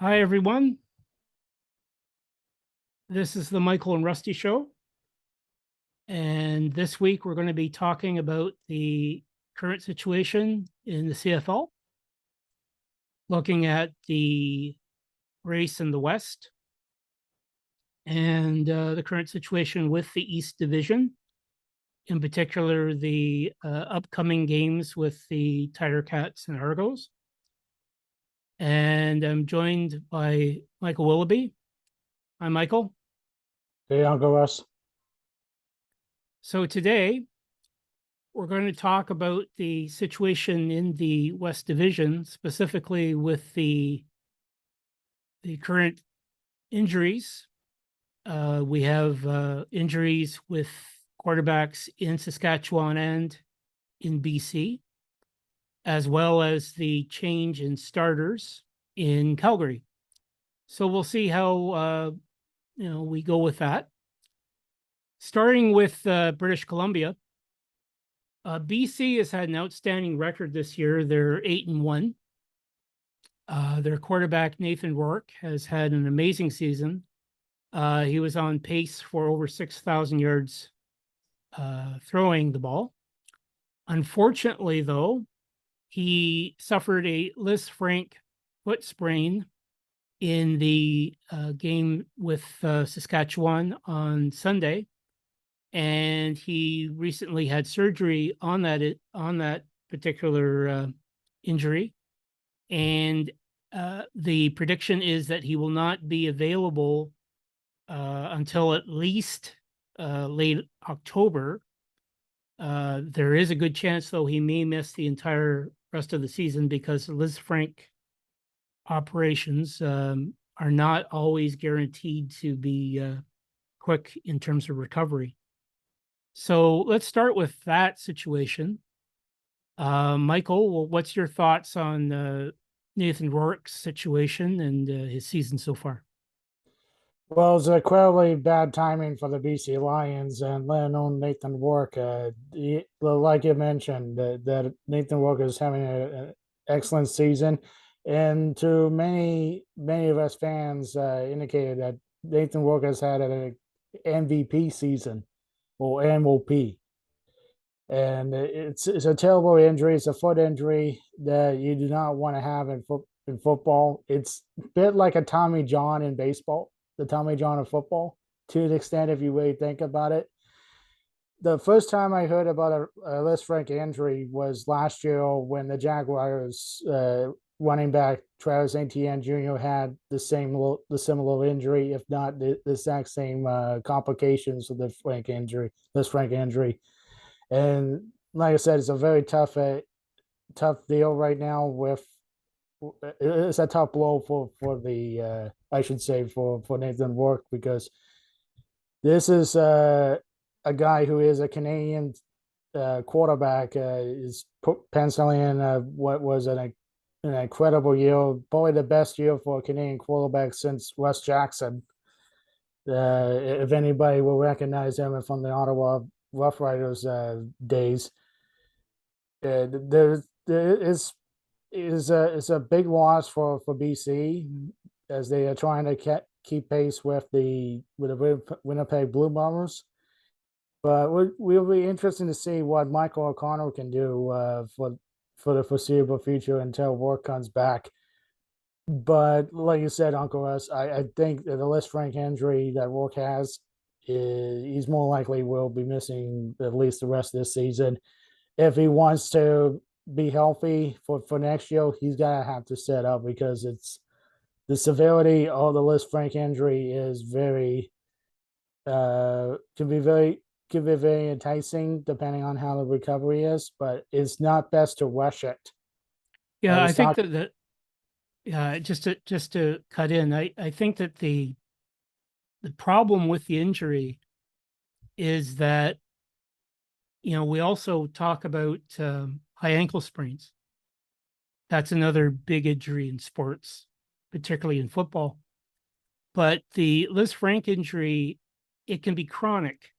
Hi, everyone. This is the Michael and Rusty Show. And this week we're going to be talking about the current situation in the CFL, looking at the race in the West and the current situation with the East Division, in particular, the upcoming games with the Tiger Cats and Argos. And I'm joined by Michael Willoughby. Hi, Michael. Hey, Uncle Russ. So today we're going to talk about the situation in the West Division, specifically with the current injuries. We have injuries with quarterbacks in Saskatchewan and in BC, as well as the change in starters in Calgary. So we'll see how we go with that. Starting with British Columbia, BC has had an outstanding record this year. They're 8-1. Their quarterback, Nathan Rourke, has had an amazing season. He was on pace for over 6,000 yards throwing the ball. Unfortunately, though, he suffered a Lisfranc foot sprain in the game with Saskatchewan on Sunday. And he recently had surgery on that particular injury, and the prediction is that he will not be available until at least late October. There is a good chance, though, he may miss the entire rest of the season because Lisfranc operations are not always guaranteed to be quick in terms of recovery. So let's start with that situation. Michael, what's your thoughts on Nathan Rourke's situation and his season so far? Well, it's incredibly bad timing for the BC Lions and let alone Nathan Rourke. Like you mentioned, that Nathan Rourke is having an excellent season. And to many of us fans indicated that Nathan Rourke has had an MVP season or MVP. And it's a terrible injury. It's a foot injury that you do not want to have in football. It's a bit like a Tommy John in baseball, the Tommy John of football, to an extent, if you really think about it. The first time I heard about a Lisfranc injury was last year when the Jaguars running back Travis Etienne Jr. had the similar injury, if not the exact same complications of the Lisfranc injury. And like I said, it's a very tough deal right now. It's a tough blow for the I should say for Nathan Rourke, because this is a guy who is a Canadian quarterback, is penciling in what was an incredible year, probably the best year for a Canadian quarterback since Russ Jackson. If anybody will recognize him from the Ottawa Rough Riders days. There is a big loss for BC as they are trying to keep pace with the Winnipeg Blue Bombers. But we'll be interesting to see what Michael O'Connell can do for the foreseeable future until Rourke comes back. But like you said, Uncle Russ, I think that the Lisfranc injury that Rourke has, he's more likely will be missing at least the rest of this season. If he wants to be healthy for next year, he's gonna have to set up, because it's the severity of the Lisfranc injury is very can be very enticing depending on how the recovery is, but it's not best to rush it. Yeah, I think just to cut in, I think that the problem with the injury is that we also talk about high ankle sprains. That's another big injury in sports, particularly in football. But the Lisfranc injury, it can be chronic.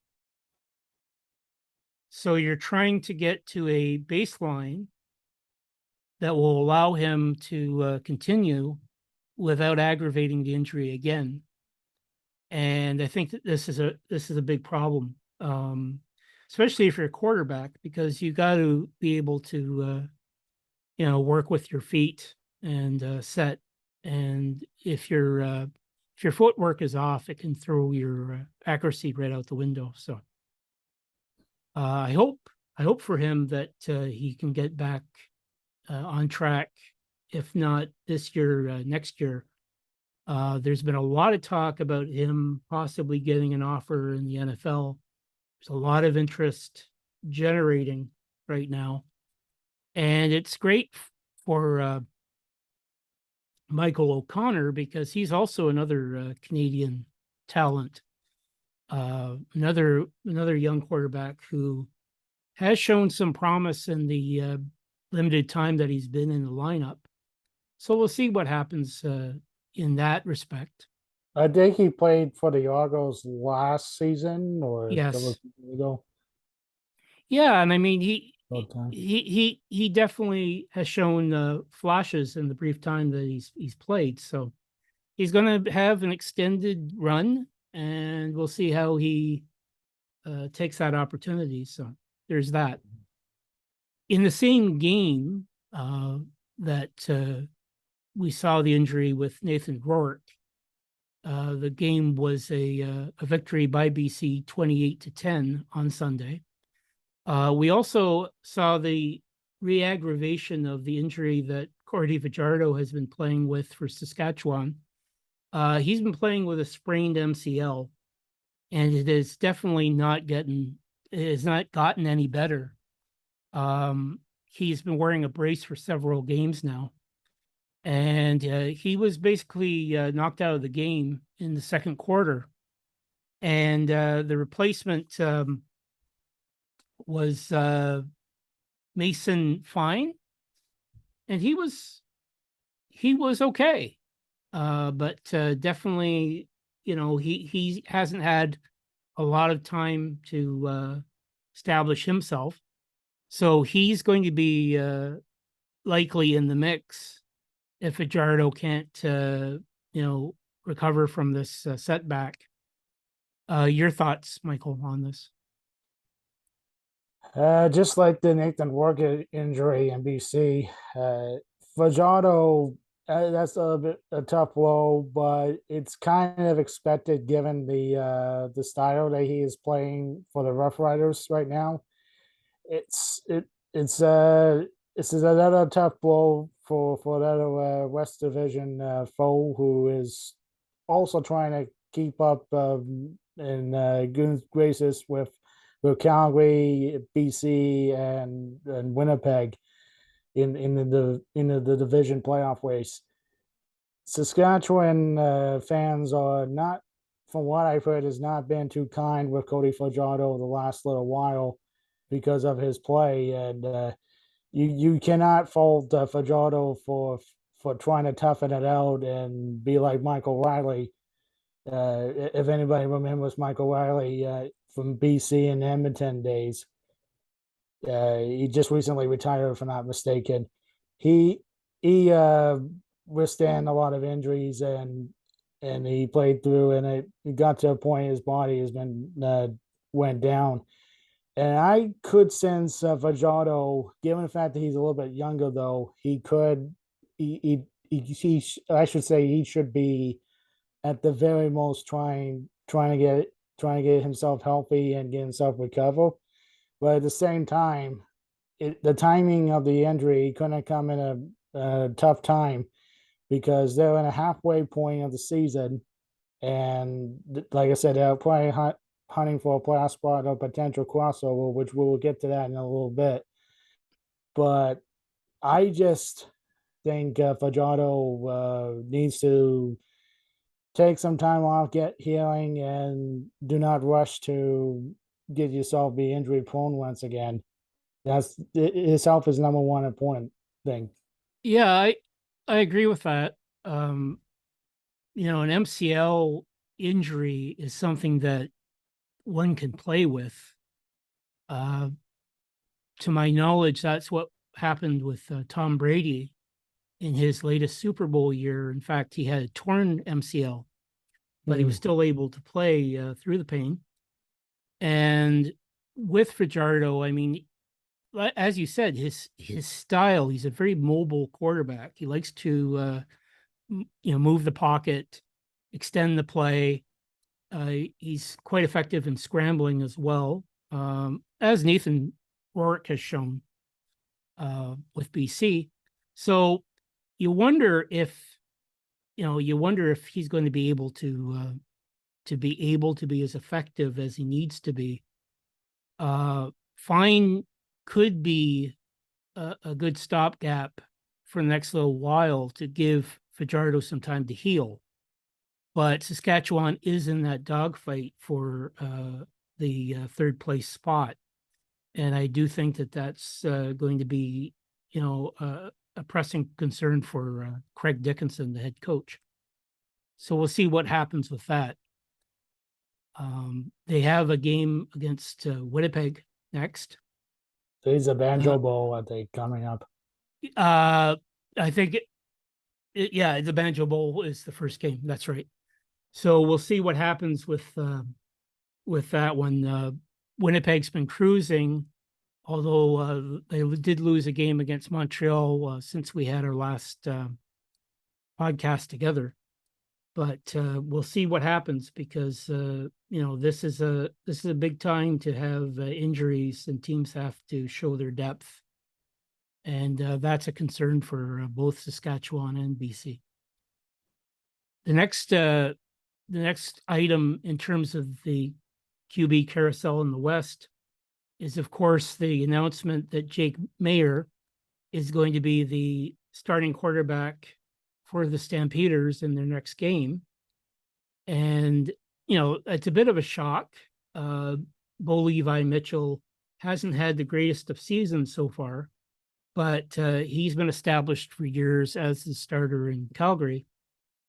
So you're trying to get to a baseline that will allow him to continue without aggravating the injury again. And I think that this is a big problem, especially if you're a quarterback, because you got to be able to work with your feet and set. And if your footwork is off, it can throw your accuracy right out the window. So I hope for him that he can get back on track. If not this year, next year. There's been a lot of talk about him possibly getting an offer in the NFL. There's a lot of interest generating right now. And it's great for Michael O'Connor because he's also another Canadian talent, another young quarterback who has shown some promise in the limited time that he's been in the lineup. So we'll see what happens in that respect. I think he played for the Argos last season or a couple of Yes. seasons ago. Yeah, and I mean Sometime. he definitely has shown flashes in the brief time that he's played. So he's going to have an extended run, and we'll see how he takes that opportunity. So there's that. In the same game that we saw the injury with Nathan Rourke, the game was a victory by BC 28-10 on Sunday. We also saw the re-aggravation of the injury that Cordy Fajardo has been playing with for Saskatchewan. He's been playing with a sprained MCL, and it is definitely it has not gotten any better. He's been wearing a brace for several games now, and he was basically knocked out of the game in the second quarter. And the replacement was Mason Fine, and he was okay, but definitely, he hasn't had a lot of time to establish himself, so he's going to be likely in the mix if Fajardo can't recover from this setback. Your thoughts, Michael, on this? Just like the Nathan Rourke injury in BC, Fajardo, that's a bit a tough blow, but it's kind of expected given the style that he is playing for the Rough Riders right now. It's it it's another tough blow for that West Division foe who is also trying to keep up in good graces with Calgary, BC, and Winnipeg in the division playoff race. Saskatchewan fans are not, from what I've heard, has not been too kind with Cody Fajardo the last little while because of his play, and you cannot fault Fajardo for trying to toughen it out and be like Michael Riley. If anybody remembers Michael Riley from BC and Edmonton days, he just recently retired, if I'm not mistaken. He he withstand a lot of injuries and he played through, and it got to a point his body has been went down. And I could sense Fajardo, given the fact that he's a little bit younger, though, I should say he should be at the very most trying to get himself healthy and get himself recover. But at the same time, the timing of the injury couldn't come in a tough time because they're in a halfway point of the season, and like I said, they're probably hunting for a playoff spot or potential crossover, which we will get to that in a little bit. But I just think Fajardo needs to take some time off, get healing, and do not rush to get yourself be injury prone once again. That's his health is number one important thing. Yeah, I agree with that. An MCL injury is something that one can play with. To my knowledge, that's what happened with Tom Brady in his latest Super Bowl year. In fact, he had a torn MCL, but he was still able to play through the pain. And with Fajardo, I mean, as you said, his style, he's a very mobile quarterback. He likes to move the pocket, extend the play. He's quite effective in scrambling as well, as Nathan Rourke has shown with BC. So you wonder if he's going to be able to be as effective as he needs to be. Fine could be a good stopgap for the next little while to give Fajardo some time to heal. But Saskatchewan is in that dogfight for the third place spot. And I do think that that's going to be, a pressing concern for Craig Dickinson, the head coach. So we'll see what happens with that. They have a game against Winnipeg next. There's a Banjo Bowl, I think, coming up. I think, the Banjo Bowl is the first game. That's right. So we'll see what happens with that one. Winnipeg's been cruising, although they did lose a game against Montreal since we had our last podcast together. But we'll see what happens because this is a big time to have injuries and teams have to show their depth, and that's a concern for both Saskatchewan and BC. The next item in terms of the QB carousel in the West is, of course, the announcement that Jake Maier is going to be the starting quarterback for the Stampeders in their next game. And, it's a bit of a shock. Bo Levi Mitchell hasn't had the greatest of seasons so far, but he's been established for years as the starter in Calgary.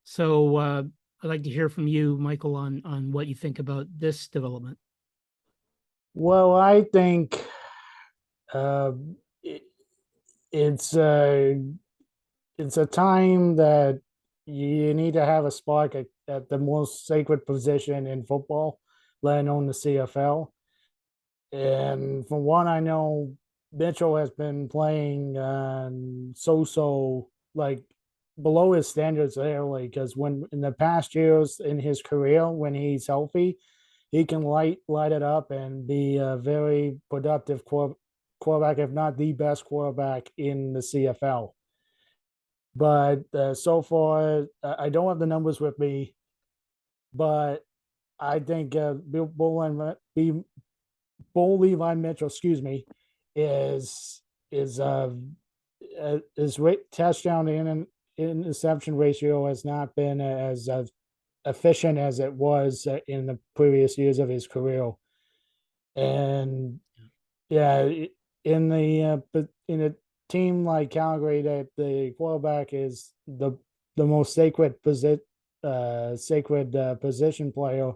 So I'd like to hear from you, Michael, on what you think about this development. Well, I think it's a time that you need to have a spark at the most sacred position in football, let alone the CFL. And from what I know, Mitchell has been playing so like below his standards lately, because when in the past years in his career, when he's healthy, he can light it up and be a very productive quarterback, if not the best quarterback in the CFL. But so far, I don't have the numbers with me, but I think Bo Levi Mitchell, excuse me, is his touchdown to interception ratio has not been as efficient as it was in the previous years of his career. And yeah, in a team like Calgary, that the quarterback is the most sacred position player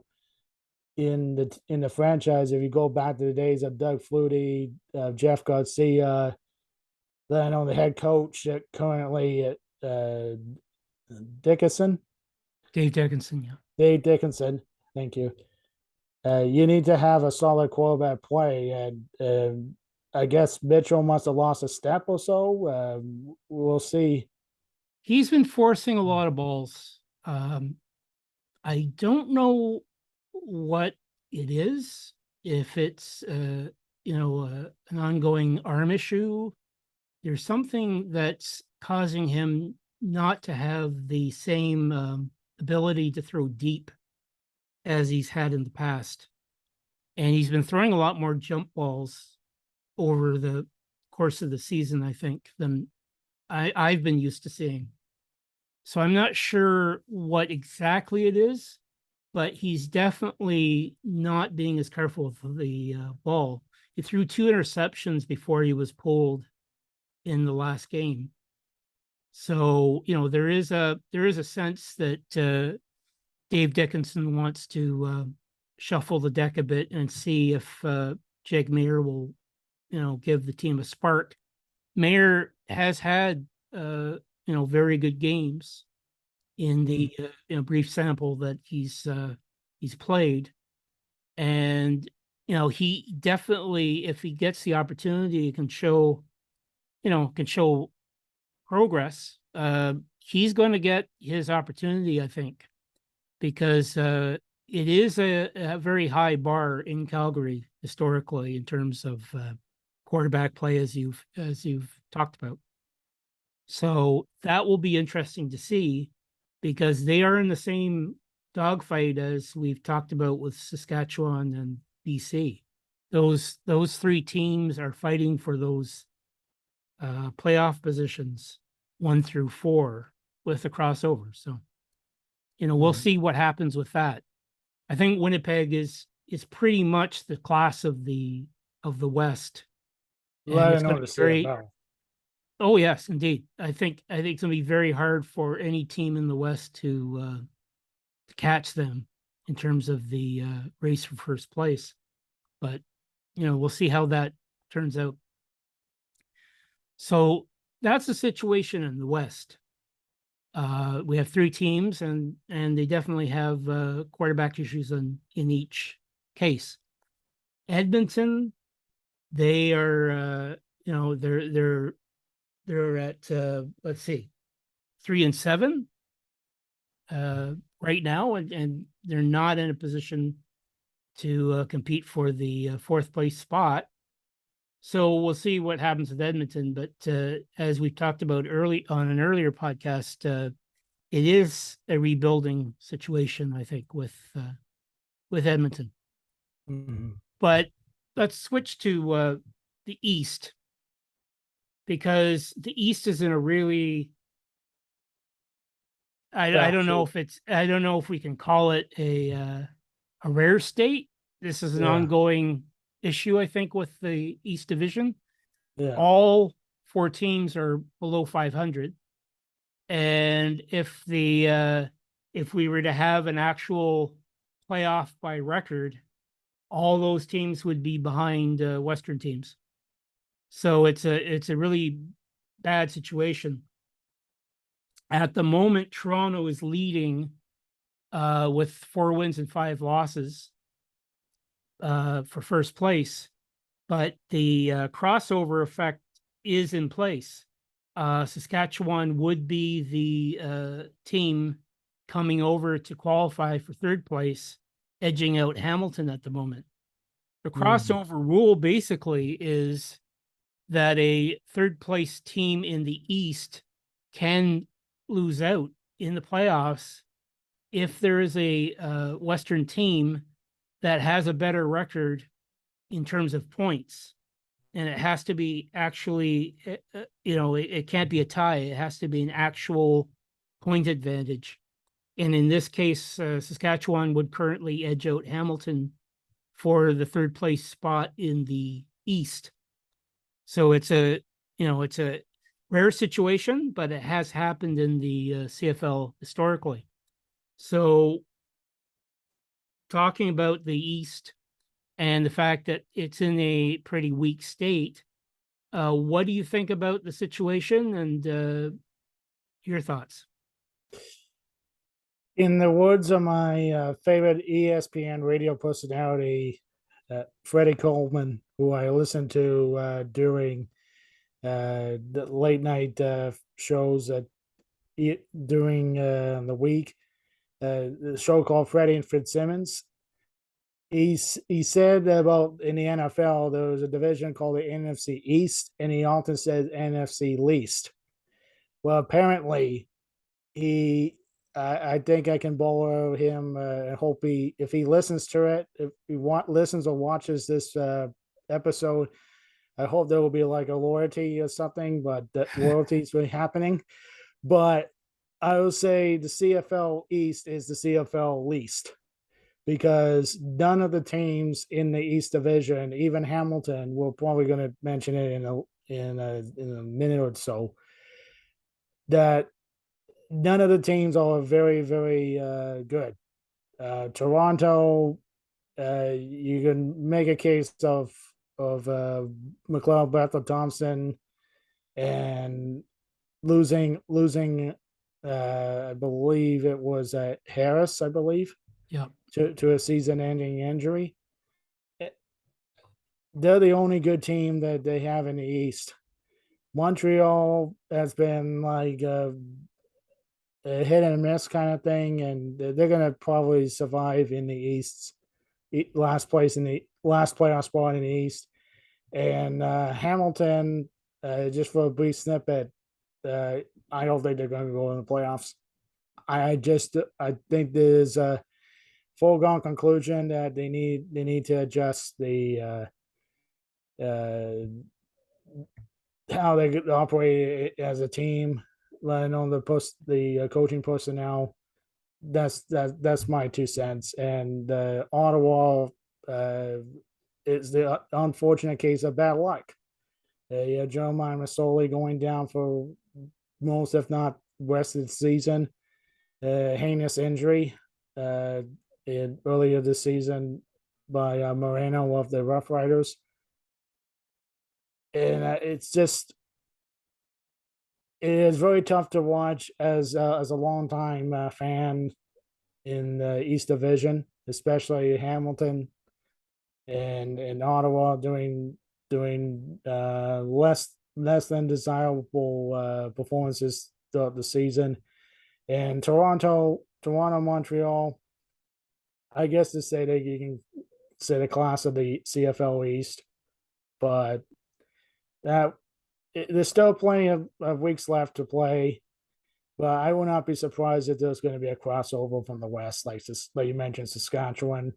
in the franchise. If you go back to the days of Doug Flutie, Jeff Garcia, then on the head coach currently Dickinson. Dave Dickinson, yeah. Dave Dickinson, thank you. You need to have a solid quarterback play, and I guess Mitchell must have lost a step or so. We'll see. He's been forcing a lot of balls. I don't know what it is, if it's an ongoing arm issue. There's something that's causing him not to have the same ability to throw deep as he's had in the past. And he's been throwing a lot more jump balls over the course of the season, I think, than I've been used to seeing. So I'm not sure what exactly it is, but he's definitely not being as careful with the ball. He threw 2 interceptions before he was pulled in the last game. So, there is a sense that Dave Dickinson wants to shuffle the deck a bit and see if Jake Maier will, give the team a spark. Maier has had very good games in the brief sample that he's played. And he definitely, if he gets the opportunity, can show progress. He's going to get his opportunity, I think, because it is a very high bar in Calgary historically in terms of quarterback play, as you've talked about. So that will be interesting to see, because they are in the same dogfight as we've talked about with Saskatchewan and BC. Those three teams are fighting for those playoff positions 1 through 4 with the crossover. So, we'll see what happens with that. I think Winnipeg is pretty much the class of the West. And it's going to be very, oh yes, indeed. I think it's going to be very hard for any team in the West to catch them in terms of the race for first place. But we'll see how that turns out. So that's the situation in the West. We have 3 teams, and they definitely have quarterback issues in each case. Edmonton, they are they're at let's see, 3-7 right now, and they're not in a position to compete for the 4th place spot. So we'll see what happens with Edmonton. But as we talked about on an earlier podcast, it is a rebuilding situation, I think, with Edmonton. Mm-hmm. But let's switch to the East, because the East is in a really, I don't know if we can call it a rare state. This is an ongoing issue, I think, with the East Division. All 4 teams are below 500, and if we were to have an actual playoff by record, all those teams would be behind Western teams. So it's a really bad situation. At the moment, Toronto is leading with 4 wins and 5 losses for first place, but the crossover effect is in place. Saskatchewan would be the team coming over to qualify for 3rd place, edging out Hamilton at the moment. The crossover rule basically is that a 3rd place team in the East can lose out in the playoffs if there is a Western team that has a better record in terms of points. And it has to be actually, it can't be a tie. It has to be an actual point advantage. And in this case, Saskatchewan would currently edge out Hamilton for the 3rd place spot in the East. So it's a rare situation, but it has happened in the CFL historically. So talking about the East and the fact that it's in a pretty weak state, what do you think about the situation, and your thoughts? In the words of my favorite ESPN radio personality, Freddie Coleman, who I listen to during the late night shows during the week, the show called Freddie and Fitzsimmons. He said about in the NFL there was a division called the NFC East, and he often said NFC Least. Well, apparently I think I can borrow him and hope if he listens to it, if he listens or watches this episode, I hope there will be like a loyalty or something, but that loyalty is really happening. But I will say the CFL East is the CFL least, because none of the teams in the East Division, even Hamilton, we're probably going to mention it in a minute or so, that none of the teams are very, very good. Toronto, you can make a case of McLeod, Bethel, Thompson, and losing I believe it was Harris, I believe, Yeah. to a season-ending injury. They're the only good team that they have in the East. Montreal has been like a hit and miss kind of thing, and they're going to probably survive in the East, last place in the last playoff spot in the East. And Hamilton, just for a brief snippet, I don't think they're going to go in the playoffs. I think there's a foregone conclusion that they need to adjust how they operate as a team, letting on the coaching personnel. That's my 2 cents. And Ottawa is the unfortunate case of bad luck. Jeremiah Masoli going down for most, if not rest of the season. Heinous injury earlier this season by Moreno of the Rough Riders. And it is very tough to watch as a longtime fan in the East Division, especially Hamilton and Ottawa doing less than desirable performances throughout the season. And Toronto, Montreal, I guess to say that you can say the class of the CFL East, but that there's still plenty of weeks left to play. But I will not be surprised if there's going to be a crossover from the West, like you mentioned, Saskatchewan.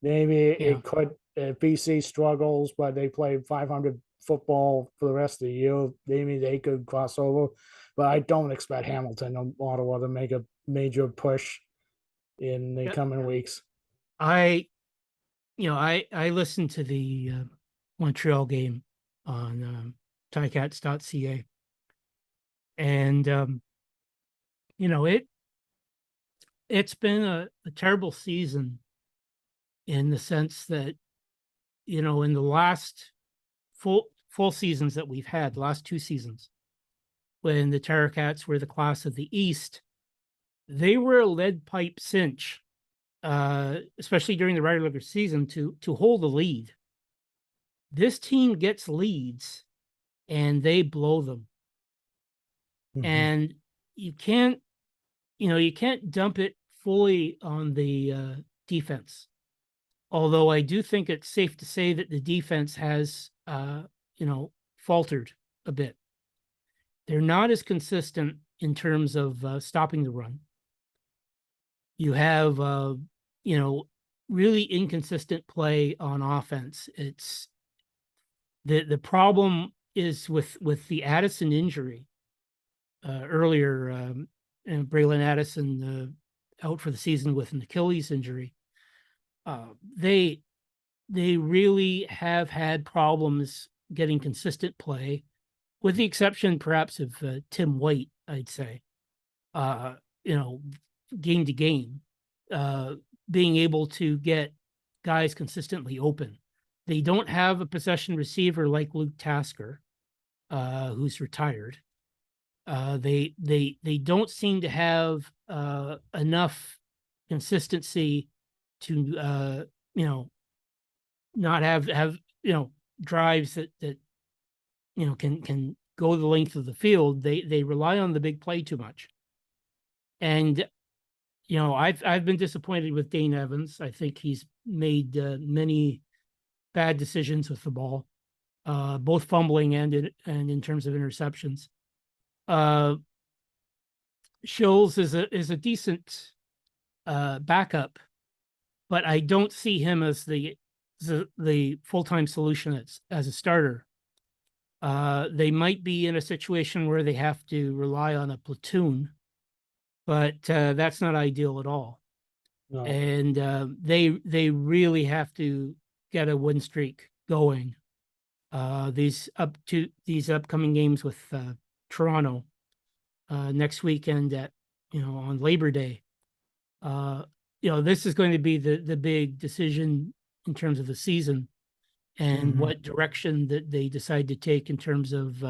Maybe Yeah. it could. If BC struggles, but they play 500 football for the rest of the year, maybe they could cross over. But I don't expect Hamilton or Ottawa to make a major push in the coming weeks. I I listened to the Montreal game on ticats.ca, and it's been a terrible season in the sense that in the last full seasons that we've had, the last 2 seasons, when the Terracats were the class of the East, they were a lead pipe cinch, especially during the regular season, to hold the lead. This team gets leads and they blow them. Mhm. And you can't dump it fully on the defense. Although I do think it's safe to say that the defense has faltered a bit. They're not as consistent in terms of stopping the run. You have really inconsistent play on offense. It's the problem is with the Addison injury earlier, and Braylon Addison out for the season with an Achilles injury. They really have had problems getting consistent play, with the exception perhaps of Tim White, I'd say. Game to game, being able to get guys consistently open. They don't have a possession receiver like Luke Tasker, who's retired. They don't seem to have enough consistency to not have drives that can go the length of the field. They rely on the big play too much. And I've been disappointed with Dane Evans. I think he's made many bad decisions with the ball, both fumbling and in terms of interceptions. Schulz is a decent backup, but I don't see him as the full-time solution as a starter. They might be in a situation where they have to rely on a platoon, but that's not ideal at all. No. And they really have to get a win streak going. These upcoming games with Toronto next weekend on Labor Day. This is going to be the big decision in terms of the season and what direction that they decide to take in terms of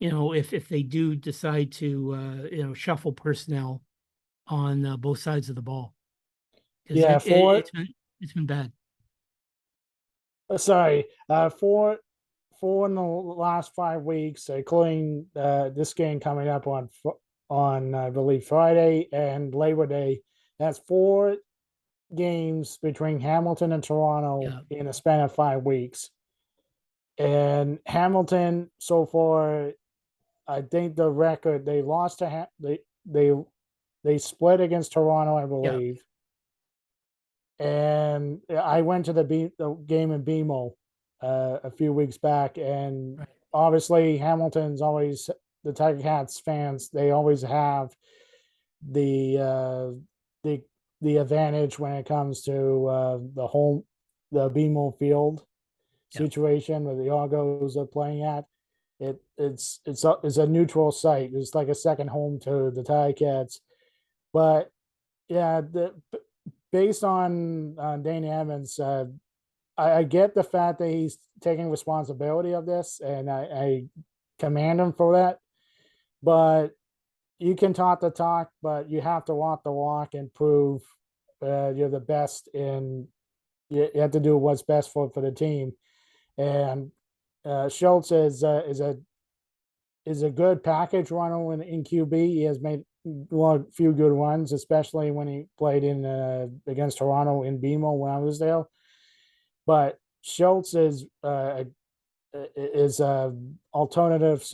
if they do decide to, shuffle personnel on both sides of the ball. Because Yeah, it's been bad. sorry, four in the last 5 weeks, including this game coming up on I believe Friday and Labor Day. That's 4 games between Hamilton and Toronto in a span of 5 weeks. And Hamilton so far, I think the record they lost to they split against Toronto, I believe. And I went to the game in BMO a few weeks back, and Right. obviously Hamilton's always the Tiger Cats fans. They always have the the advantage when it comes to the BMO field situation where the Argos are playing at. It's a neutral site. It's like a second home to the Tiger Cats. But yeah, based on Danny Evans, I get the fact that he's taking responsibility of this, and I commend him for that. But you can talk the talk, but you have to walk the walk and prove you're the best. And you have to do what's best for the team. And Schultz is a good package runner in QB. He has made a few good runs, especially when he played in against Toronto in BMO when I was there. But Schultz is a alternative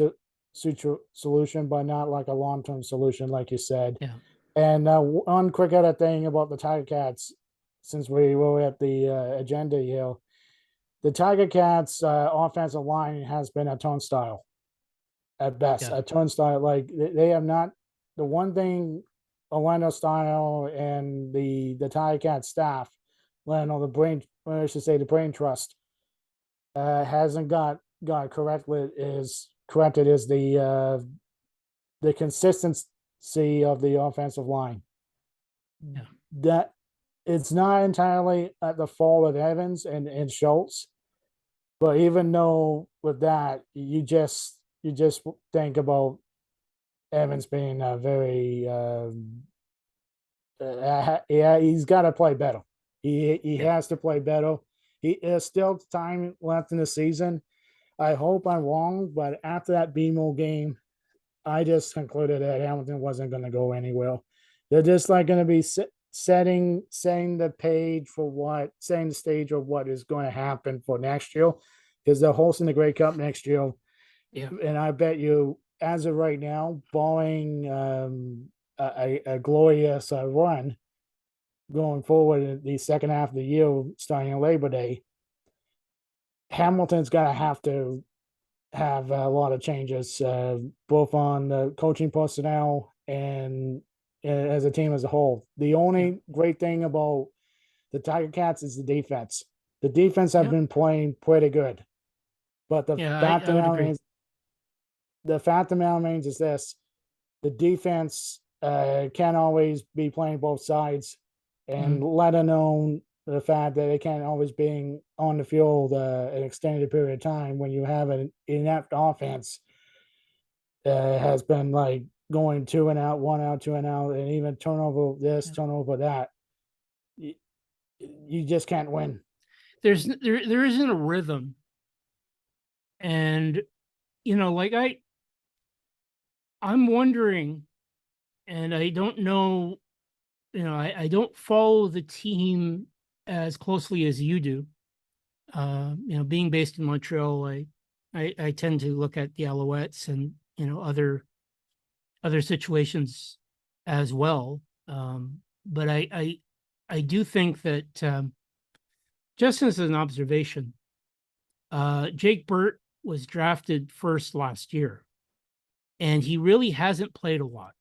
solution, but not like a long-term solution, like you said. Yeah. And one quick other thing about the Tiger Cats, since we were at the agenda here, the Tiger Cats offensive line has been a turnstile at best. A turnstile, like they have not. The one thing Orlando Style and the Tiger Cat staff, I should say the brain trust, hasn't got corrected is the consistency of the offensive line. Yeah. That it's not entirely at the fault of Evans and Schultz, but even though with that, you just think about Evans being a very yeah, he's got to play better. He has to play better. There's still time left in the season. I hope I'm wrong, but after that BMO game, I just concluded that Hamilton wasn't going to go anywhere. They're just like going to be setting the stage of what is going to happen for next year, because they're hosting the Grey Cup next year. Yeah. And I bet you, as of right now, barring a glorious run going forward in the second half of the year, starting on Labor Day, Hamilton's got to have a lot of changes, both on the coaching personnel and as a team as a whole. The only great thing about the Tiger Cats is the defense. The defense have been playing pretty good, but the fact of the matter remains is this: the defense can't always be playing both sides, and let alone the fact that they can't always be on the field an extended period of time when you have an inept offense has been like going 2 and out, 1 out, 2 and out, and even turnover this, turnover that. You just can't win. There isn't a rhythm. And like I'm wondering, and I don't know, I don't follow the team as closely as you do. Being based in Montreal, I tend to look at the Alouettes and other situations as well. But I do think that just as an observation, Jake Burt was drafted first last year, and he really hasn't played a lot.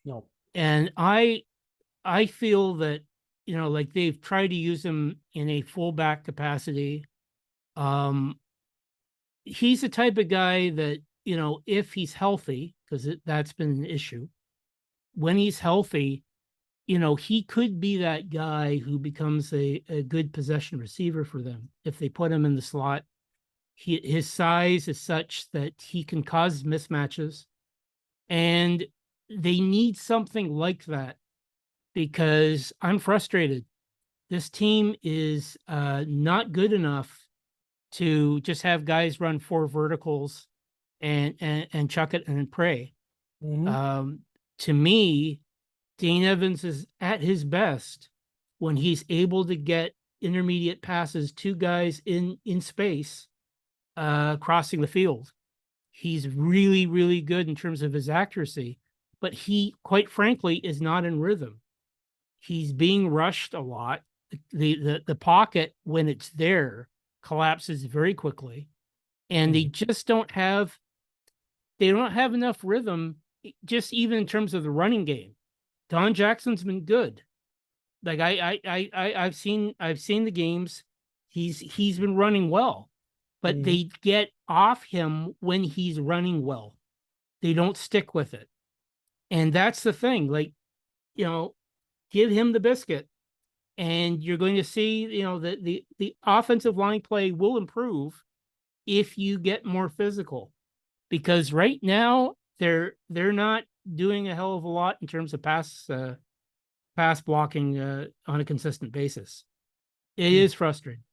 No. And I feel that like they've tried to use him in a fullback capacity. He's the type of guy that if he's healthy, because that's been an issue, when he's healthy, he could be that guy who becomes a good possession receiver for them if they put him in the slot. his size is such that he can cause mismatches, and they need something like that because I'm frustrated. This team is not good enough to just have guys run four verticals and chuck it and pray. Mm-hmm. To me, Dane Evans is at his best when he's able to get intermediate passes to guys in space, crossing the field. He's really, really good in terms of his accuracy, but he, quite frankly, is not in rhythm. He's being rushed a lot. The pocket, when it's there, collapses very quickly, and they just don't have enough rhythm, just even in terms of the running game. Don Jackson's been good. Like I've seen the games. He's been running well, but Mm-hmm. they get off him when he's running well. They don't stick with it. And that's the thing. Like, give him the biscuit and you're going to see, the offensive line play will improve if you get more physical. Because right now they're not doing a hell of a lot in terms of pass blocking on a consistent basis. It is frustrating.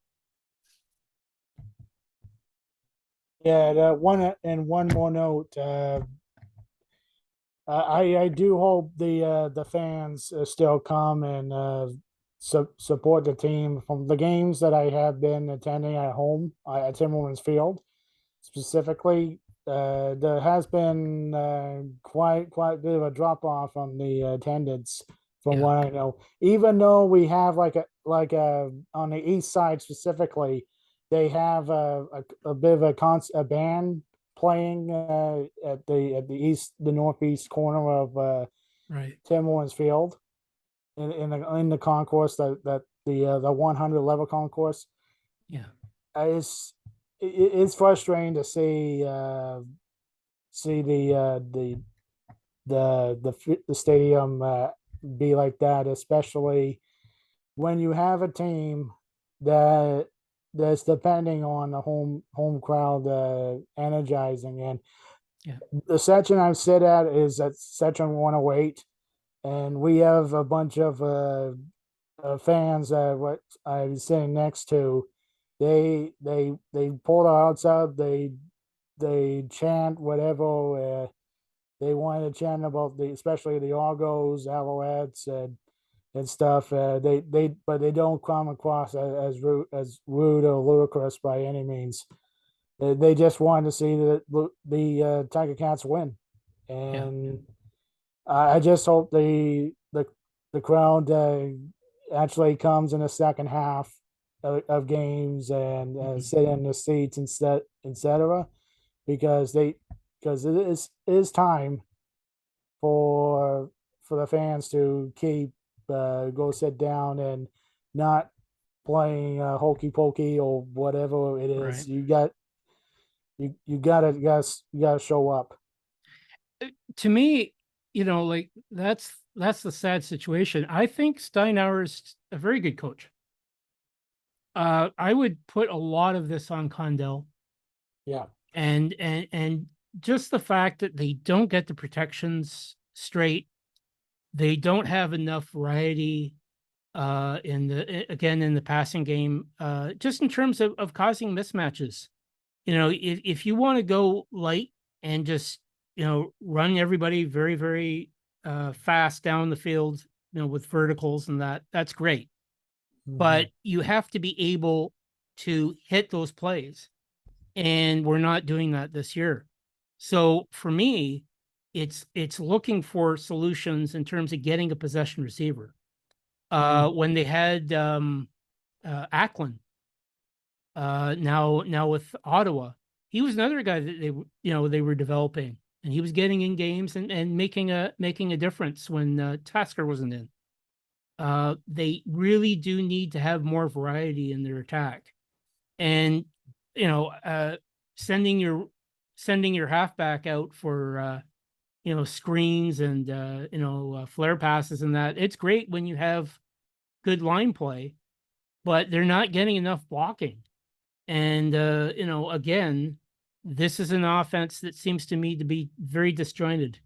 Yeah, one more note. I do hope the fans still come and support the team from the games that I have been attending at home at Timberlands Field specifically. There has been quite a bit of a drop off on the attendance from Yeah. what I know. Even though we have like a on the east side specifically, they have a bit of a band playing at the northeast corner of Right. Timberlands Field in the concourse the 100 level concourse. Yeah. It's it's frustrating to see the stadium be like that, especially when you have a team that that's depending on the home crowd energizing. And Yeah. the section I sit at is at section 108, and we have a bunch of fans what I was sitting next to. They pull their hearts out. They chant whatever they want to chant about especially the Argos, Alouettes, and stuff. But they don't come across as rude or ludicrous by any means. They just want to see the Tiger Cats win, Yeah. and I just hope the crowd actually comes in the second half of games and sit in the seats instead, etc. Because it is time for the fans to keep go sit down and not playing hokey pokey or whatever it is. Right. You gotta show up. To me, like that's the sad situation. I think Steinauer's a very good coach. I would put a lot of this on Condell Yeah. and just the fact that they don't get the protections straight. They don't have enough variety in the passing game, just in terms of causing mismatches. If you want to go light and just run everybody very, very fast down the field, with verticals and that's great. Mm-hmm. But you have to be able to hit those plays, and we're not doing that this year. So for me, it's looking for solutions in terms of getting a possession receiver. Mm-hmm. When they had Ackland, now with Ottawa, he was another guy that they were developing, and he was getting in games and making a difference when Tasker wasn't in. They really do need to have more variety in their attack, and sending your halfback out for screens and flare passes and that. It's great when you have good line play, but they're not getting enough blocking. And, again, this is an offense that seems to me to be very disjointed.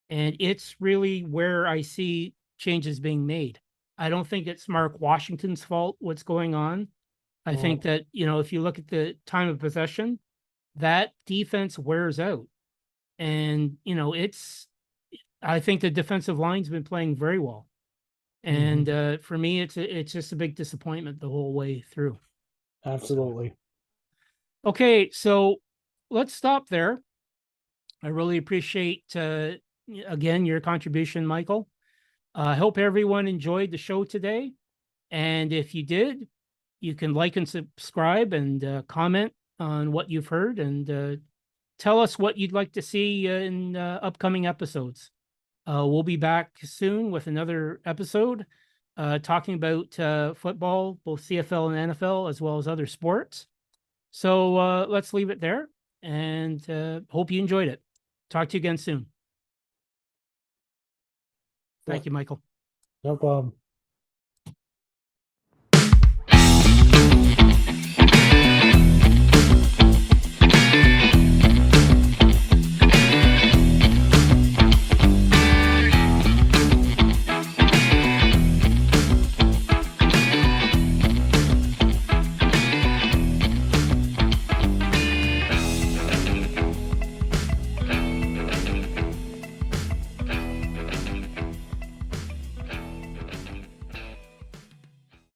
And it's really where I see changes being made. I don't think it's Mark Washington's fault what's going on. I think Well, that, if you look at the time of possession, that defense wears out. And, I think the defensive line's been playing very well. And for me, it's just a big disappointment the whole way through. absolutely. Okay, so let's stop there. I really appreciate again your contribution, Michael. I hope everyone enjoyed the show today. And if you did, you can like and subscribe and comment on what you've heard and tell us what you'd like to see in upcoming episodes. We'll be back soon with another episode talking about football, both CFL and NFL, as well as other sports. So let's leave it there and hope you enjoyed it. Talk to you again soon. Thank you, Michael. No problem.